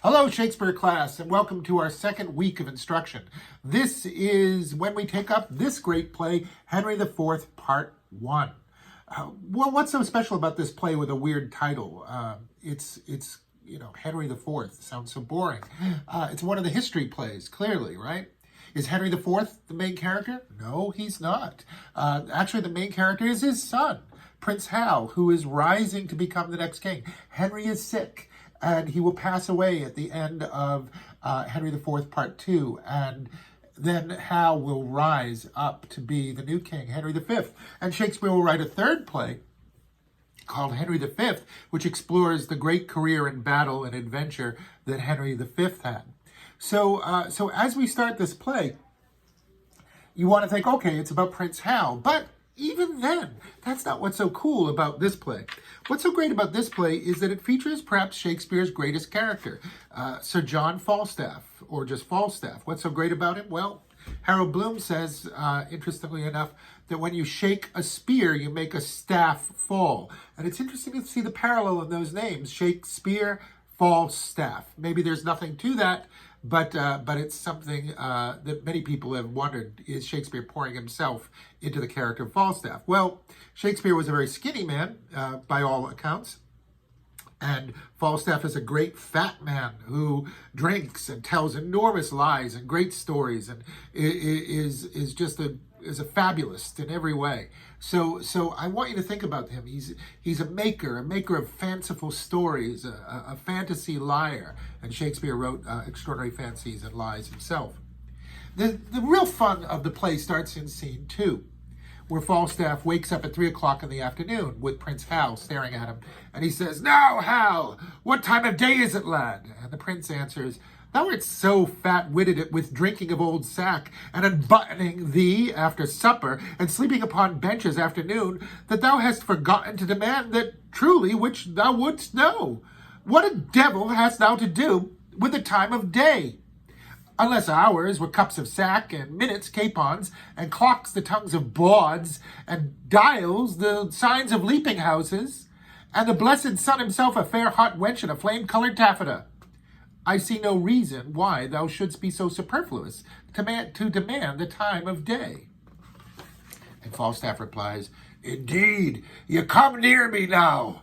Hello, Shakespeare class, and welcome to our second week of instruction. This is when we take up this great play, Henry IV, Part 1. Well, what's so special about this play with a weird title? It's Henry IV. Sounds so boring. It's one of the history plays, clearly, right? Is Henry IV the main character? No, he's not. Actually, the main character is his son, Prince Hal, who is rising to become the next king. Henry is sick, and he will pass away at the end of Henry IV, Part 2, and then Hal will rise up to be the new king, Henry V. And Shakespeare will write a third play called Henry V, which explores the great career in battle and adventure that Henry V had. So as we start this play, you want to think, okay, it's about Prince Hal, but even then, that's not what's so cool about this play. What's so great about this play is that it features perhaps Shakespeare's greatest character, Sir John Falstaff, or just Falstaff. What's so great about him? Well, Harold Bloom says, interestingly enough, that when you shake a spear, you make a staff fall. And it's interesting to see the parallel in those names, Shakespeare, Falstaff. Maybe there's nothing to that, but it's something that many people have wondered, is Shakespeare pouring himself into the character of Falstaff? Well, Shakespeare was a very skinny man, by all accounts, and Falstaff is a great fat man who drinks and tells enormous lies and great stories, and is a fabulist in every way. So I want you to think about him. He's a maker of fanciful stories, a fantasy liar, and Shakespeare wrote extraordinary fancies and lies himself. The real fun of the play starts in scene 2, where Falstaff wakes up at 3 o'clock in the afternoon with Prince Hal staring at him, and he says, "Now, Hal, what time of day is it, lad?" And the prince answers, "Thou art so fat-witted with drinking of old sack, and unbuttoning thee after supper, and sleeping upon benches after noon, that thou hast forgotten to demand that truly which thou wouldst know. What a devil hast thou to do with the time of day? Unless hours were cups of sack, and minutes capons, and clocks the tongues of bawds, and dials the signs of leaping houses, and the blessed sun himself a fair hot wench and a flame-colored taffeta. I see no reason why thou shouldst be so superfluous to demand the time of day." And Falstaff replies, "Indeed, you come near me now,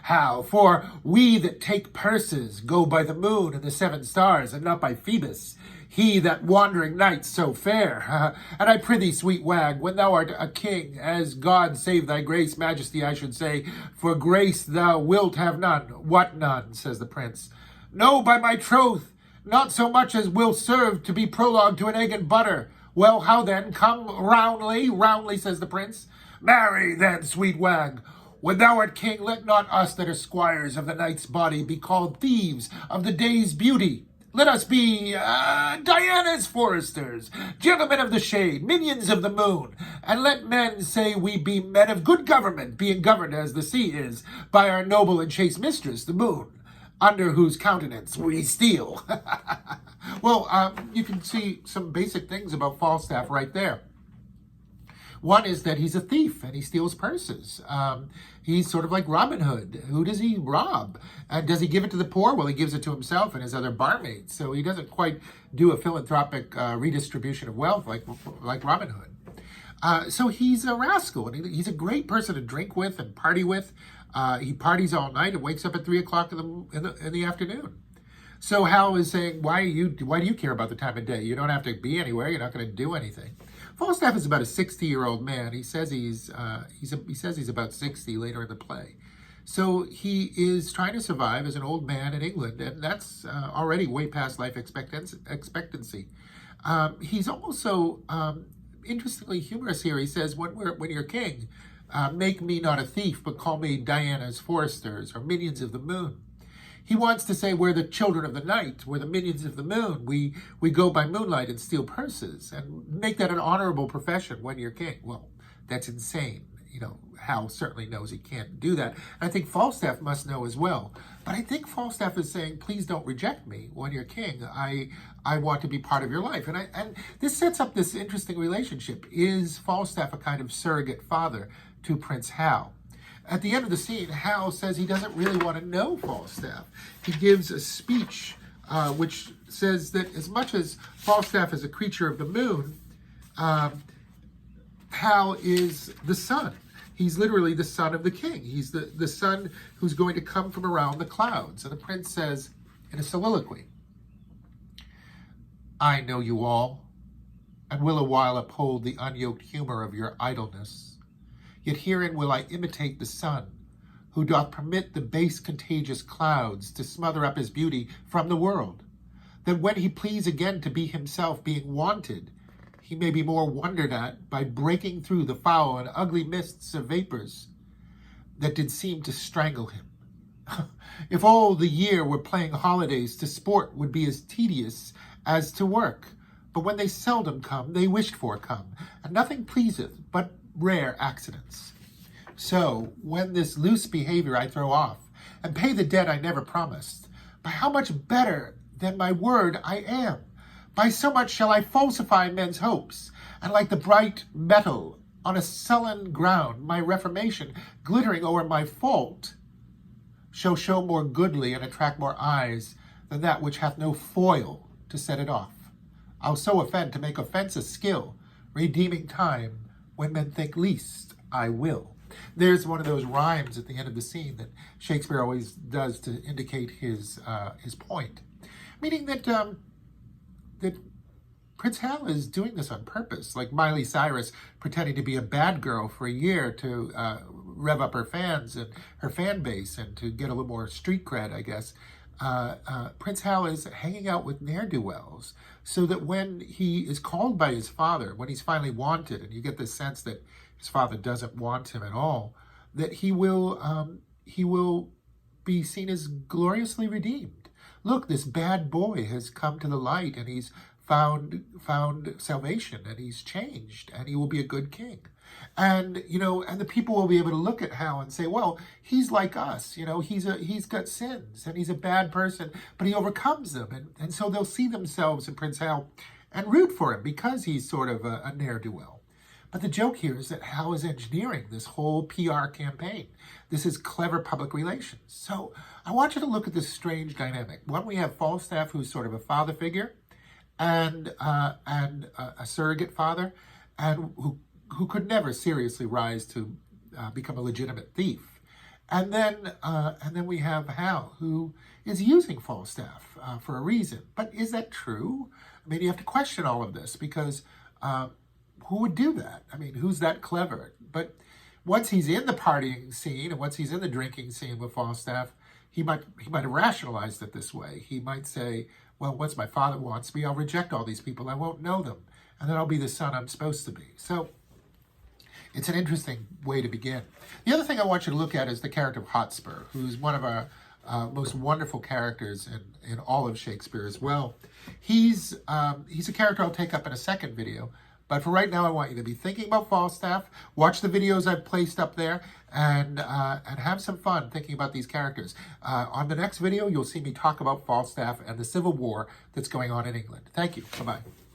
Hal, for we that take purses go by the moon and the 7 stars, and not by Phoebus, he that wandering nights so fair. And I prithee, sweet wag, when thou art a king, as God save thy grace, majesty, I should say, for grace thou wilt have none." "What none?" says the prince. "No, by my troth, not so much as will serve to be prologue to an egg and butter." "Well, how then? Come roundly, roundly," says the prince. "Marry then, sweet wag, when thou art king, let not us that are squires of the night's body be called thieves of the day's beauty. Let us be Diana's foresters, gentlemen of the shade, minions of the moon, and let men say we be men of good government, being governed as the sea is by our noble and chaste mistress, the moon, under whose countenance we steal." Well, you can see some basic things about Falstaff right there. One is that he's a thief and he steals purses. He's sort of like Robin Hood. Who does he rob? And does he give it to the poor? Well, he gives it to himself and his other barmaids. So he doesn't quite do a philanthropic redistribution of wealth like Robin Hood. So he's a rascal, and he's a great person to drink with and party with. He parties all night and wakes up at 3 o'clock in the afternoon. So Hal is saying, why do you care about the time of day? You don't have to be anywhere. You're not going to do anything. Falstaff is about a 60-year-old man. He says he's about 60 later in the play. So he is trying to survive as an old man in England, and that's already way past life expectancy. He's also interestingly humorous here. He says, when you're king, make me not a thief, but call me Diana's foresters, or minions of the moon. He wants to say we're the children of the night, we're the minions of the moon. We go by moonlight and steal purses, and make that an honorable profession when you're king. Well, that's insane. Hal certainly knows he can't do that. I think Falstaff must know as well. But I think Falstaff is saying, please don't reject me when you're king. I want to be part of your life. And this sets up this interesting relationship. Is Falstaff a kind of surrogate father to Prince Hal? At the end of the scene, Hal says he doesn't really want to know Falstaff. He gives a speech which says that as much as Falstaff is a creature of the moon, Hal is the sun. He's literally the son of the king. He's the son who's going to come from around the clouds. And the prince says in a soliloquy, I know you all, and will a while uphold the unyoked humor of your idleness. Yet herein will I imitate the sun, who doth permit the base contagious clouds to smother up his beauty from the world, that when he please again to be himself being wanted, he may be more wondered at by breaking through the foul and ugly mists of vapors that did seem to strangle him. If all the year were playing holidays, to sport would be as tedious as to work. But when they seldom come, they wished for come, and nothing pleaseth but rare accidents. So, when this loose behavior I throw off, and pay the debt I never promised, by how much better than my word I am, by so much shall I falsify men's hopes, and like the bright metal on a sullen ground, my reformation, glittering o'er my fault, shall show more goodly and attract more eyes than that which hath no foil to set it off. I'll so offend to make offence a skill, redeeming time when men think least I will. There's one of those rhymes at the end of the scene that Shakespeare always does to indicate his point, meaning that that Prince Hal is doing this on purpose, like Miley Cyrus pretending to be a bad girl for a year to rev up her fans and her fan base and to get a little more street cred, I guess. Prince Hal is hanging out with ne'er-do-wells so that when he is called by his father, when he's finally wanted, and you get the sense that his father doesn't want him at all, that he will be seen as gloriously redeemed. Look, this bad boy has come to the light, and he's found salvation, and he's changed, and he will be a good king. And and the people will be able to look at Hal and say, well, he's like us, he's got sins, and he's a bad person, but he overcomes them, and so they'll see themselves in Prince Hal and root for him because he's sort of a ne'er-do-well. But the joke here is that Hal is engineering this whole PR campaign. This is clever public relations. So I want you to look at this strange dynamic. One, we have Falstaff, who's sort of a father figure, and a surrogate father, and who could never seriously rise to become a legitimate thief. And then we have Hal, who is using Falstaff for a reason. But is that true? I mean, you have to question all of this because who would do that? I mean, who's that clever? But once he's in the partying scene and once he's in the drinking scene with Falstaff, he might have rationalized it this way. He might say, well, once my father wants me, I'll reject all these people. I won't know them. And then I'll be the son I'm supposed to be. So it's an interesting way to begin. The other thing I want you to look at is the character of Hotspur, who's one of our most wonderful characters in all of Shakespeare as well. He's a character I'll take up in a second video. But for right now, I want you to be thinking about Falstaff, watch the videos I've placed up there, and have some fun thinking about these characters. On the next video, you'll see me talk about Falstaff and the Civil War that's going on in England. Thank you. Bye-bye.